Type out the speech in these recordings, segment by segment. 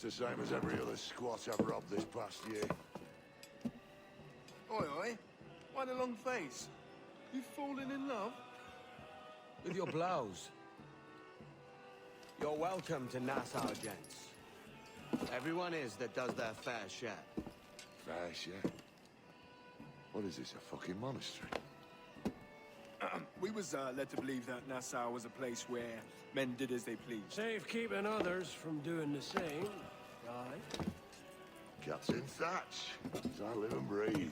the same as every other squat I've robbed this past year. Oi, oi. Why the long face? You fallen in love? With your blouse. You're welcome to Nassau, gents. Everyone is that does their fair share. Fair share? What is this, a fucking monastery? We was led to believe that Nassau was a place where men did as they pleased. Safe keeping others from doing the same, right? Captain Thatch, as I live and breathe.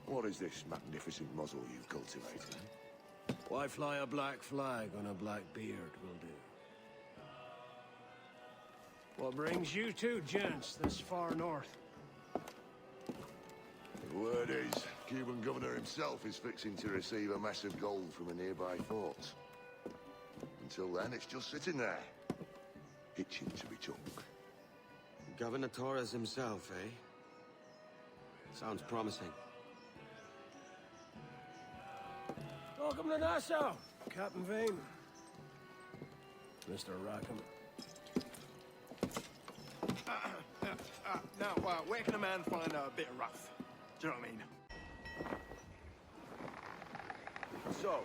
What is this magnificent muzzle you've cultivated? Why fly a black flag on a black beard will do. What brings you two gents this far north? The word is, Cuban governor himself is fixing to receive a mess of gold from a nearby fort. Until then, it's just sitting there, itching to be took. Governor Torres himself, eh? Sounds promising. Welcome to Nassau, Captain Vane. Mr. Rackham. Now, where can a man find a bit of rough? Do you know what I mean? So,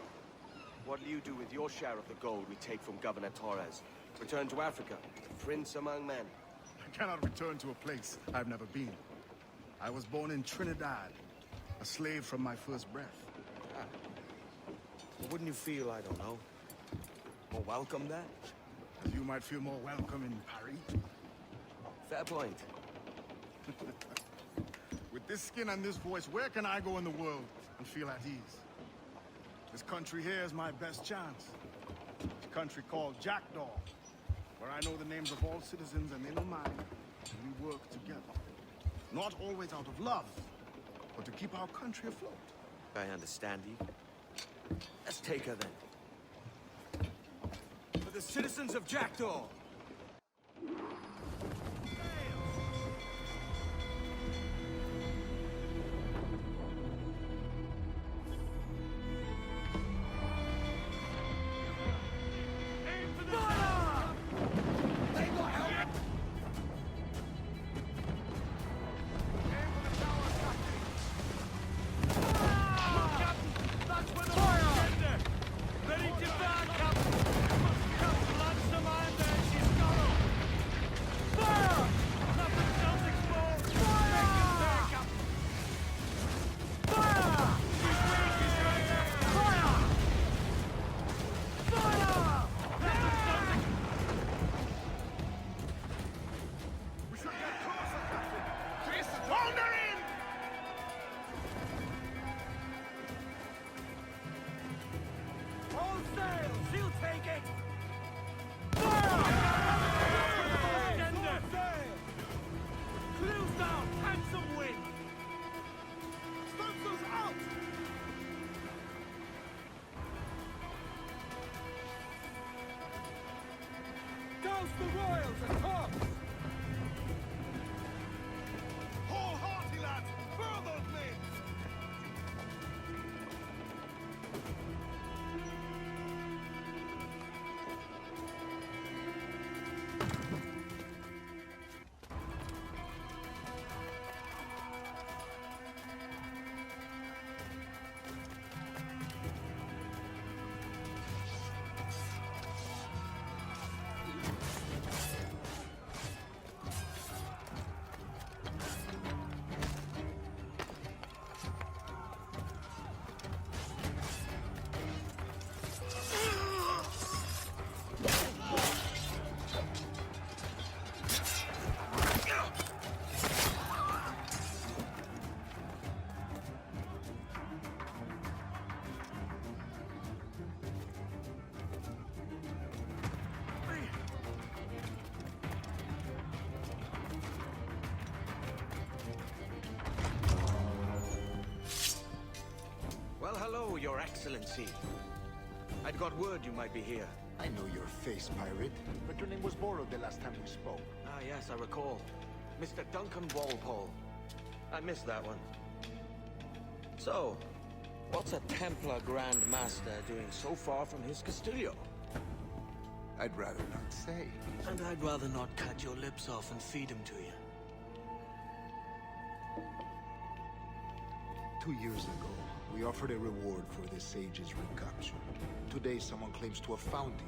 what'll you do with your share of the gold we take from Governor Torres? Return to Africa, prince among men? I cannot return to a place I've never been. I was born in Trinidad, a slave from my first breath. Wouldn't you feel, I don't know, more welcome there? As you might feel more welcome in Paris. Fair point. With this skin and this voice, where can I go in the world and feel at ease? This country here is my best chance. It's a country called Jackdaw, where I know the names of all citizens and they know mine, and we work together. Not always out of love, but to keep our country afloat. I understand you. Let's take her then. For the citizens of Jackdaw! The Royals and Cops! Wholeheartedly, lads! Further, please! Well, hello, Your Excellency. I'd got word you might be here. I know your face, pirate, but your name was borrowed the last time we spoke. Ah, yes, I recall. Mr. Duncan Walpole. I missed that one. So, what's a Templar Grand Master doing so far from his Castillo? I'd rather not say. And I'd rather not cut your lips off and feed him to you. 2 years ago, we offered a reward for the sage's recapture. Today, someone claims to have found him.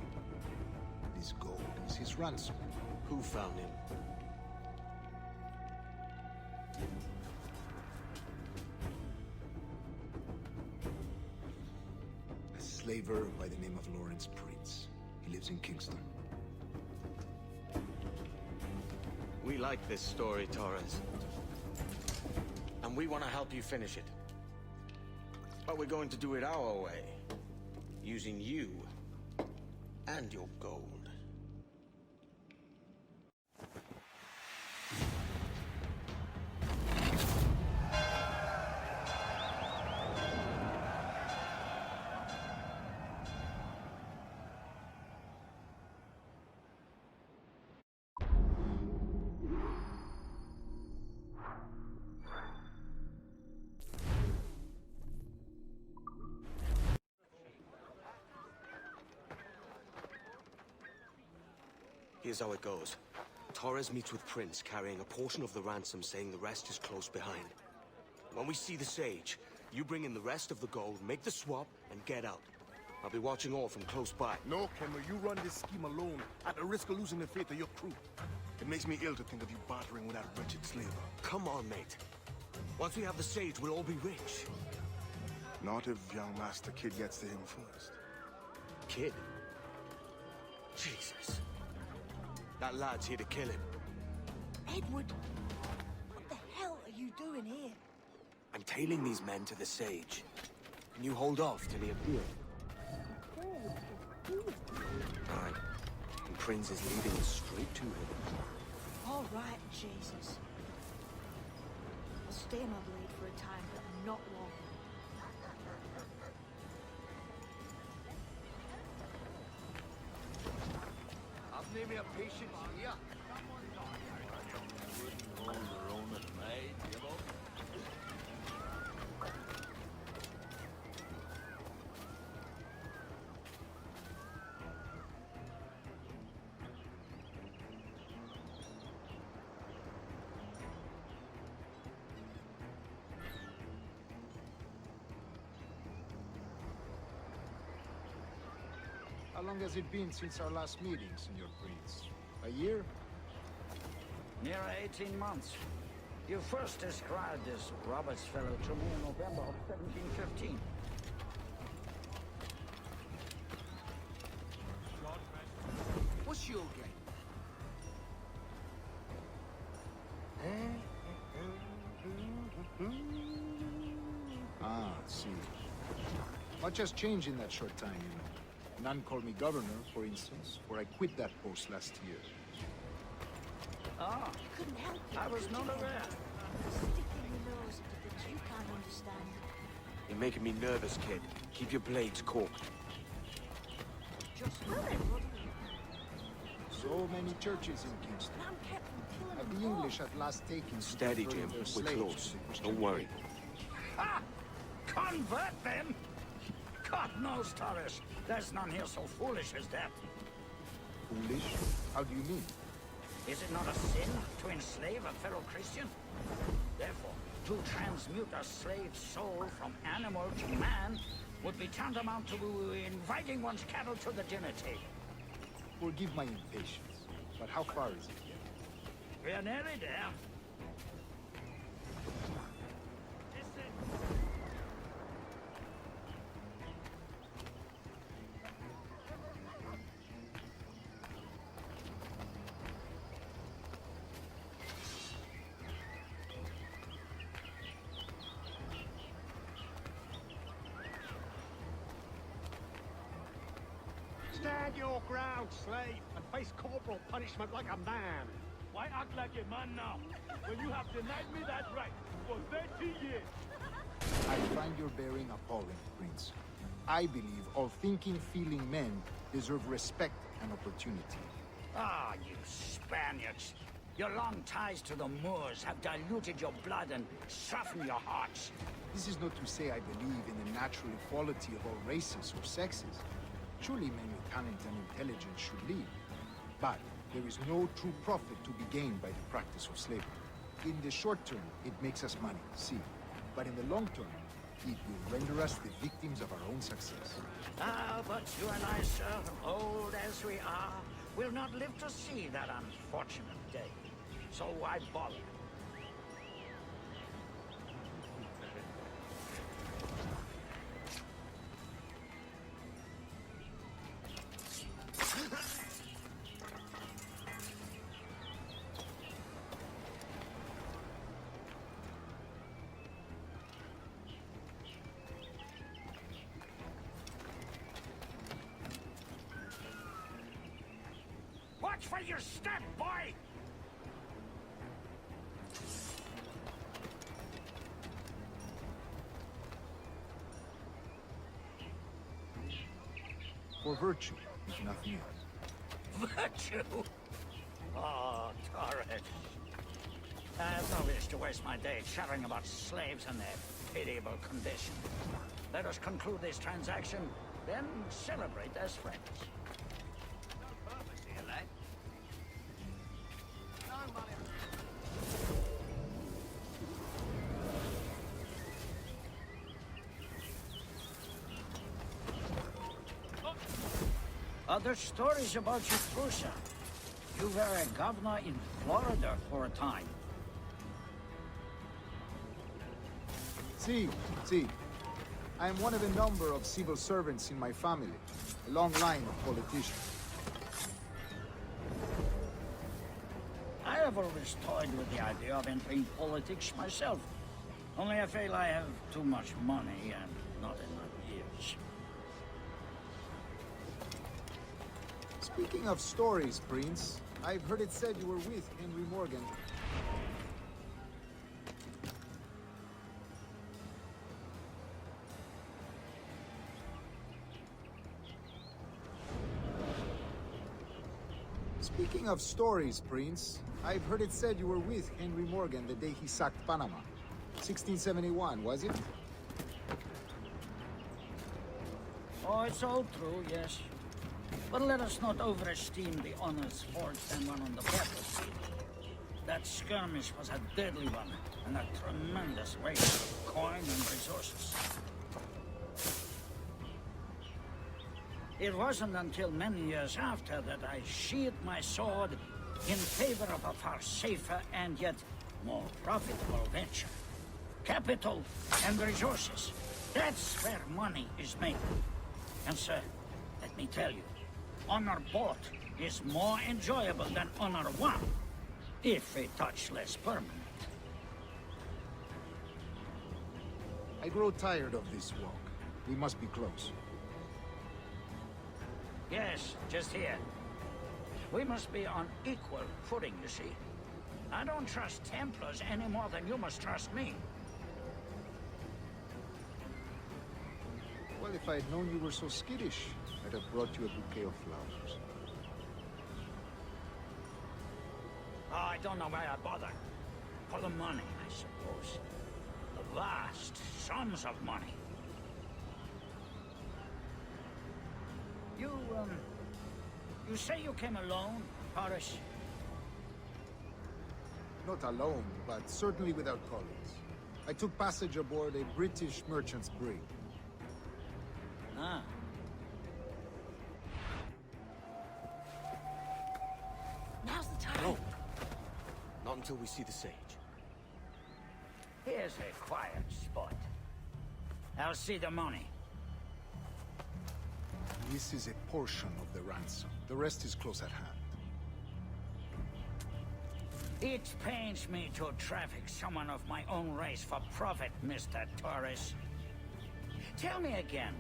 This gold is his ransom. Who found him? A slaver by the name of Lawrence Prince. He lives in Kingston. We like this story, Torres. And we want to help you finish it. But we're going to do it our way. Using you and your gold. Here's how it goes. Torres meets with Prince, carrying a portion of the ransom, saying the rest is close behind. When we see the Sage, you bring in the rest of the gold, make the swap, and get out. I'll be watching all from close by. No, Kenner, you run this scheme alone, at the risk of losing the faith of your crew. It makes me ill to think of you bartering with that wretched slaver. Come on, mate. Once we have the Sage, we'll all be rich. Not if young Master Kid gets to him first. Kid? Jesus. That lad's here to kill him. Edward, what the hell are you doing here? I'm tailing these men to the Sage. Can you hold off till he appears? Aye. And Prince is leading us straight to him. All right, Jesus. I'll stay in my blade for a time, but not long. Name a patient here. How long has it been since our last meeting, Senor Prince? A year? Near 18 months. You first described this Roberts fellow to me in November of 1715. What's your game? Ah, see. Much has changed in that short time, you know. None called me governor, for instance, for I quit that post last year. Ah, Couldn't help it. I was not aware. Sticking your nose into things you can't understand. You're making me nervous, kid. Keep your blades corked. Just really, brother. So many churches in Kingston. I'm kept from killing Have them the all. English at last taken to Steady, converting Jim. their We're slaves close. to the Christian Don't worry. faith? Ha! Convert them? God knows, Torres. There's none here so foolish as that. Foolish? How do you mean? Is it not a sin to enslave a fellow Christian? Therefore, to transmute a slave's soul from animal to man would be tantamount to inviting one's cattle to the dinner table. Forgive my impatience, but how far is it yet? We're nearly there. Stand your ground, slave, and face corporal punishment like a man. Why act like a man now, when you have denied me that right for 30 years? I find your bearing appalling, Prince. I believe all thinking, feeling men deserve respect and opportunity. Ah, you Spaniards. Your long ties to the Moors have diluted your blood and softened your hearts. This is not to say I believe in the natural equality of all races or sexes. Surely men with talent and intelligence should lead. But there is no true profit to be gained by the practice of slavery. In the short term, it makes us money, see. But in the long term, it will render us the victims of our own success. Ah, but you and I, sir, old as we are, will not live to see that unfortunate day. So why bother? Watch for your step, boy! For virtue, if nothing else. Virtue? Oh, Torres. I have no wish to waste my day chattering about slaves and their pitiable condition. Let us conclude this transaction, then celebrate as friends. Other stories about you, Prussia. You were a governor in Florida for a time. See. I am one of a number of civil servants in my family. A long line of politicians. I have always toyed with the idea of entering politics myself. Only I feel I have too much money and not enough years. Speaking of stories, Prince, I've heard it said you were with Henry Morgan. Speaking of stories, Prince, I've heard it said you were with Henry Morgan the day he sacked Panama. 1671, was it? Oh, it's all true, yes. But let us not overesteem the honors forged and won on the battlefield. That skirmish was a deadly one, and a tremendous waste of coin and resources. It wasn't until many years after that I sheathed my sword in favor of a far safer and yet more profitable venture. Capital and resources. That's where money is made. And sir, let me tell you, honor bought is more enjoyable than honor won, if a touch less permanent. I grow tired of this walk. We must be close. Yes, just here. We must be on equal footing, you see. I don't trust Templars any more than you must trust me. Well, if I had known you were so skittish, I'd have brought you a bouquet of flowers. Oh, I don't know why I bother. For the money, I suppose. The vast sums of money. You say you came alone, Horace? Not alone, but certainly without colleagues. I took passage aboard a British merchant's brig. Ah. Now's the time. No. Not until we see the sage. Here's a quiet spot. I'll see the money. This is a portion of the ransom. The rest is close at hand. It pains me to traffic someone of my own race for profit, Mr. Torres. Tell me again,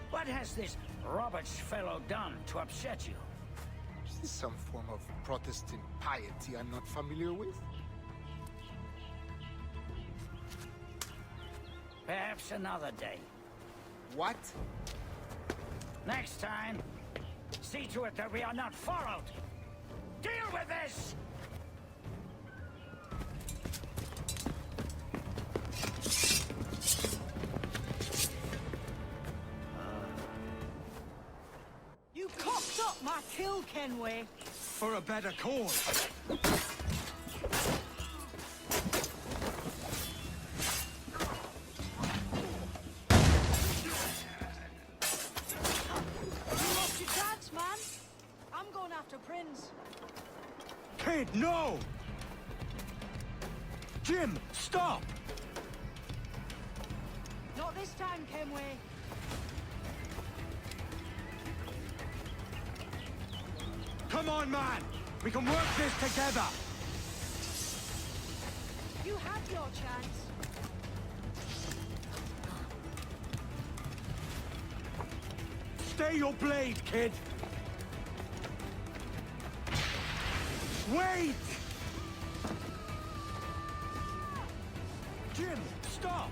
what has this Roberts fellow done to upset you? Is this some form of Protestant piety I'm not familiar with? Perhaps another day. What? Next time, see to it that we are not followed. Deal with this! fool, Kenway. For a better cause. You lost your chance, man. I'm going after Prince. Kid, no! Jim, stop! Not this time, Kenway. Come on, man! We can work this together! You had your chance. Stay your blade, kid! Wait! Jim, stop!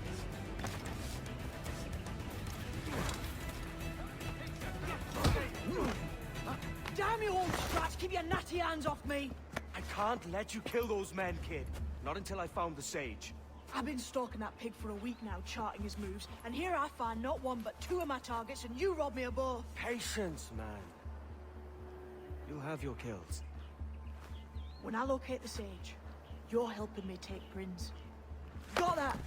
Damn you, old strats! Keep your natty hands off me! I can't let you kill those men, kid. Not until I found the sage. I've been stalking that pig for a week now, charting his moves, and here I find not one but two of my targets, and you rob me of both. Patience, man. You'll have your kills. When I locate the sage, you're helping me take Prince. Got that?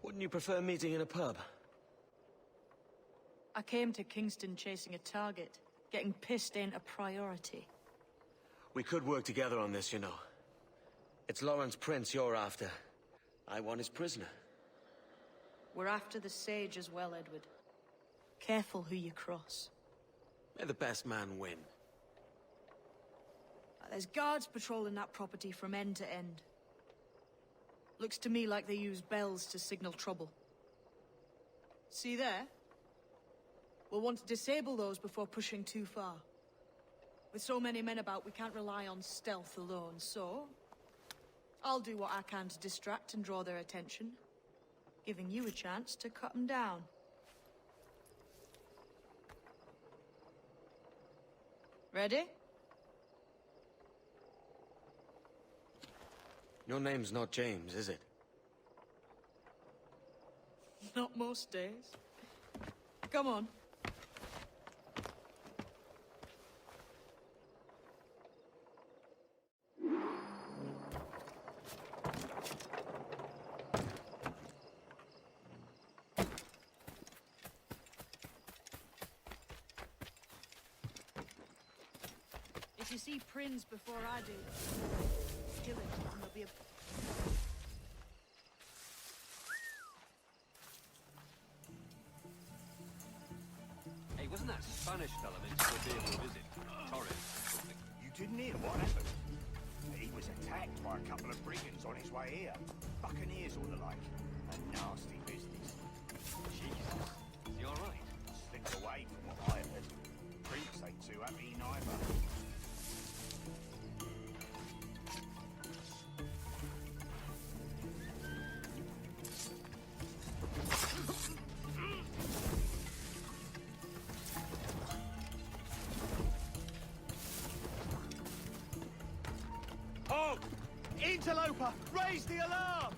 Wouldn't you prefer meeting in a pub? I came to Kingston chasing a target. Getting pissed ain't a priority. We could work together on this, you know. It's Lawrence Prince you're after. I want his prisoner. We're after the sage as well, Edward. Careful who you cross. May the best man win. There's guards patrolling that property from end to end. Looks to me like they use bells to signal trouble. See there? We'll want to disable those before pushing too far. With so many men about, we can't rely on stealth alone, so... I'll do what I can to distract and draw their attention, giving you a chance to cut them down. Ready? Your name's not James, is it? Not most days. Come on. If you see Prince before I do, kill it, and there'll be a... Hey, wasn't that Spanish fella meant to be able to visit? Torres. You didn't hear what happened? He was attacked by a couple of brigands on his way here. Buccaneers or the like. A nasty business. Jesus. Is he alright? Slipped away from what I heard. Prince ain't too happy neither. Halt! Interloper! Raise the alarm!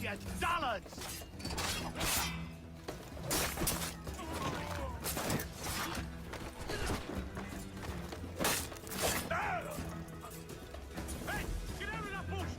you dullards! Hey, get out of that bush!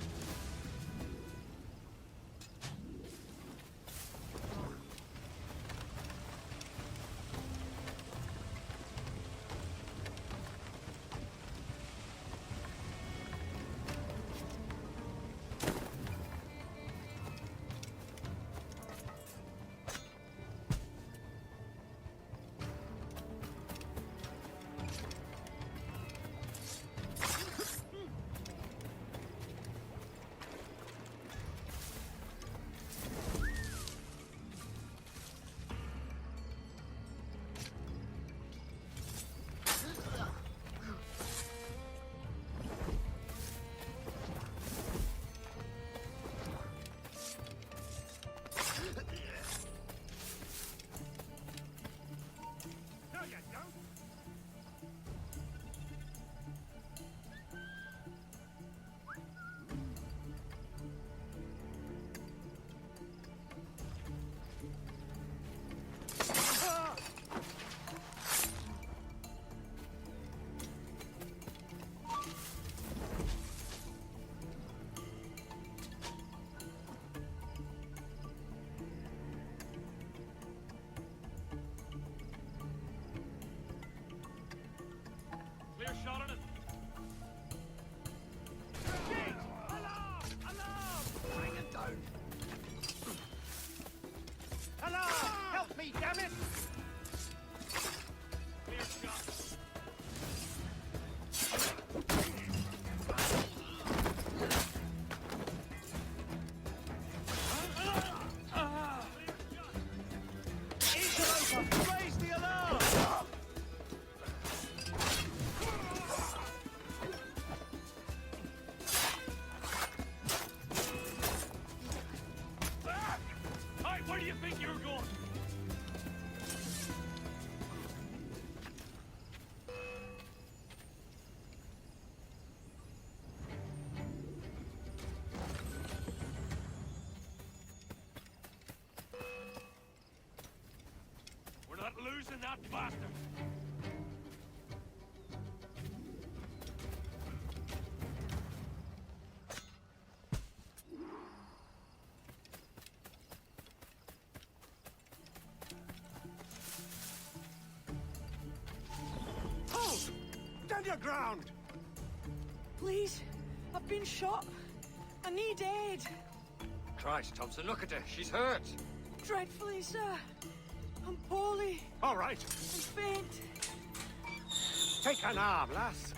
Clear shot on it. Shit! Alarm! Alarm! Bring it down. Alarm! Help me, damn it! Clear shot. Raise the alarm! Hey, where do you think you're going? We're not losing that bastard. Hold! Stand your ground! Please, I've been shot. I need aid. Christ, Thompson, look at her. She's hurt. Dreadfully, sir. I'm poorly. All right. I'm faint. Take an arm, lass.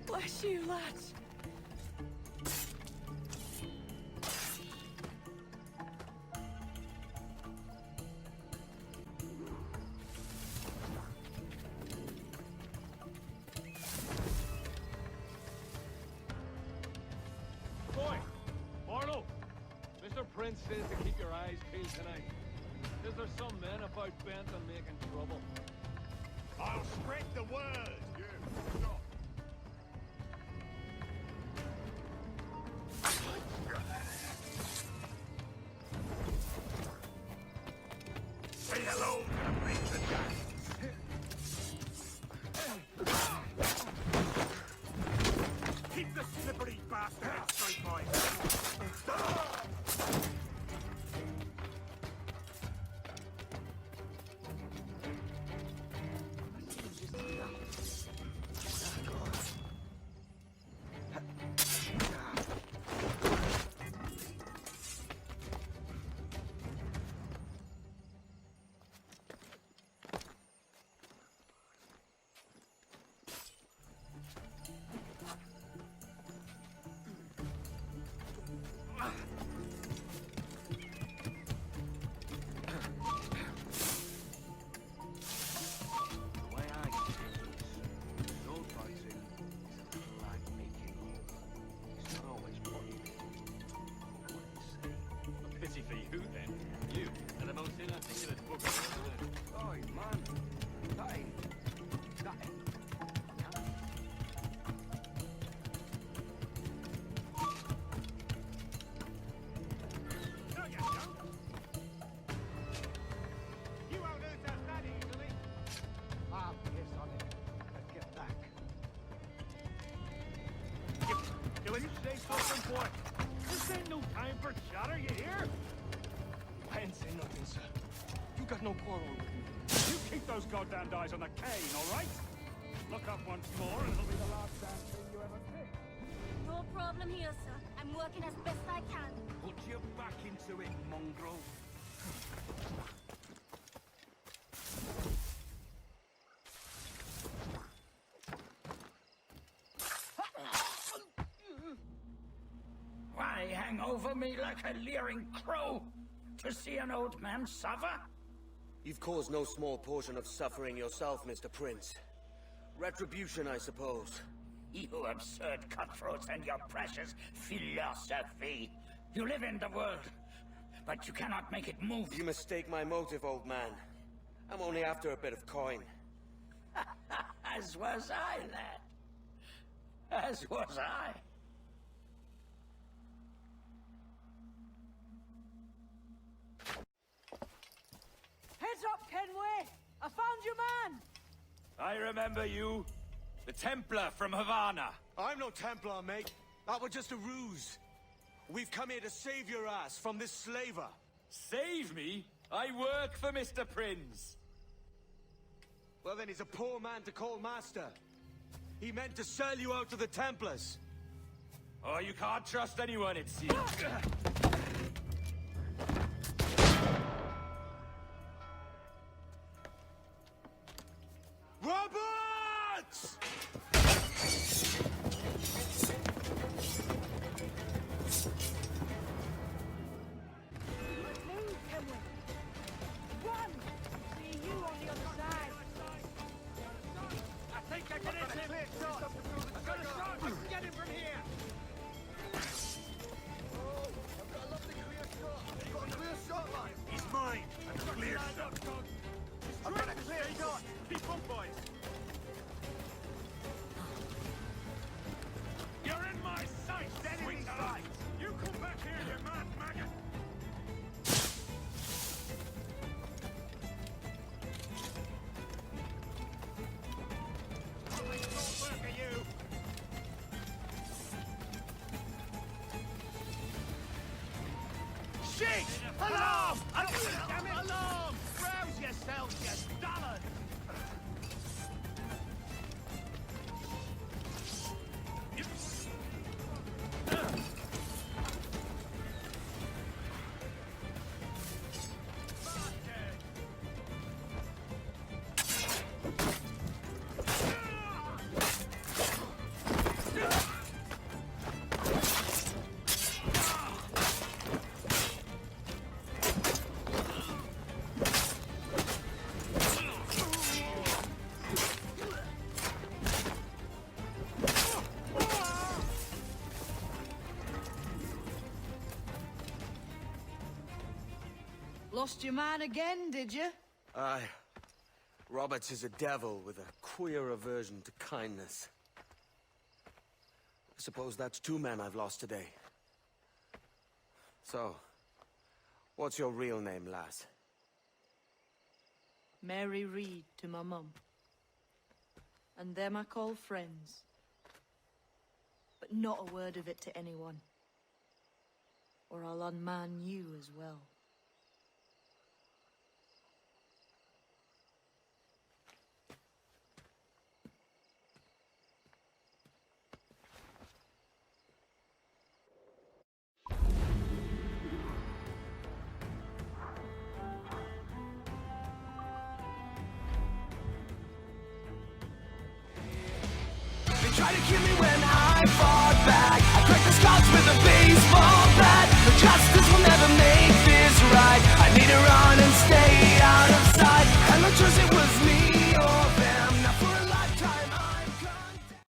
Bless you, lads. Boy, Barlow. Mr. Prince says to keep your eyes peeled tonight. Is there some men about bent on making trouble? I'll spread the word. You, stop. Say hello to the Major Jack. Keep the slippery bastard outside, boy. time for chatter, you hear? I ain't saying nothing, sir. You got no quarrel with me. You keep those goddamn eyes on the cane, all right? Look up once more, and it'll be the last damn thing you ever pick. No problem here, sir. I'm working as best I can. Put your back into it, mongrel. Why hang over me like a leering crow? To see an old man suffer? You've caused no small portion of suffering yourself, Mr. Prince. Retribution, I suppose. You absurd cutthroats and your precious philosophy. You live in the world, but you cannot make it move. You mistake my motive, old man. I'm only after a bit of coin. As was I, lad. As was I. Heads up, Kenway! I found your man! I remember you. The Templar from Havana. I'm no Templar, mate. That was just a ruse. We've come here to save your ass from this slaver. Save me? I work for Mr. Prince. Well, then he's a poor man to call master. He meant to sell you out to the Templars. Oh, you can't trust anyone, it seems. Roberts! Move, Kenway! Run! See you on the other side! I think I can hit him! I've got a shot! I can get him from here! He's mine. A clear shot. I've got a clear shot! Keep on, boys! You're in my sight, sweetheart! You come back here, you mad maggot! Shit! Alarm! Damn it! Alarm! Rouse yourselves, you dullard! Lost your man again, did you? Aye. Roberts is a devil with a queer aversion to kindness. I suppose that's 2 men I've lost today. So, what's your real name, lass? Mary Reed to my mum. And them I call friends. But not a word of it to anyone. Or I'll unman you as well. They tried to kill me when I fought back. I cracked the Scots with a baseball